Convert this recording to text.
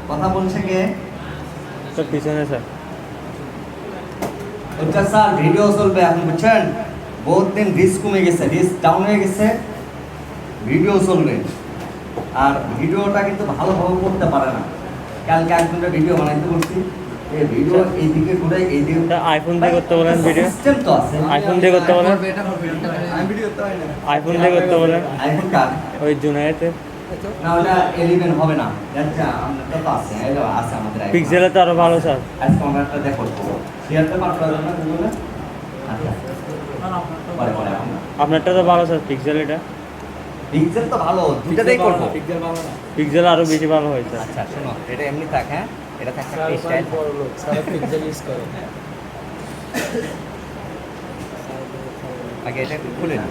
কথা বলছে কে? স্যার পিছনে স্যার। এটা স্যার ভিডিও চলবে এখন, বুঝছেন? বহুত দিন রিস্ক কমে গেছে, রিস্ক ডাউন হয়ে গেছে, ভিডিও চলবে। আর ভিডিওটা কিন্তু ভালোভাবে করতে পারে না। কালকে একজনের ভিডিও বানাইতে বলছি, এই ভিডিও এইদিকে ঘুরে এইদিকে। আইফোন দিয়ে করতে বলেন ভিডিও। সিস্টেম তো আছে। আইফোন দিয়ে করতে বলেন। আমি ভিডিও করতে পারি না। আইফোন দিয়ে করতে বলেন। আইফোন কার? ওই জুনায়েতে। না ওটা 11 হবে না। আচ্ছা আমাদের তো আছে, এই আছে আমাদের iPhone। পিক্সেলে তো আরো ভালো স্যার। আজকে আমরা একটা দেখো শেয়ারটা পাঠাতে না গুগলে। আচ্ছা পরে আমরা আপনারটা তো ভালো স্যার, পিক্সেল এটা। পিক্সেল তো ভালো, দুটাতেই করব। পিক্সেল ভালো না। পিক্সেল আরো বেশি ভালো হয় স্যার। আচ্ছা শোনো, এটা এমনি থাক, হ্যাঁ এটা থাক একটা স্টাইল। সারা পিক্সেল ইউজ করে। আগে এটা একটু খুলে না।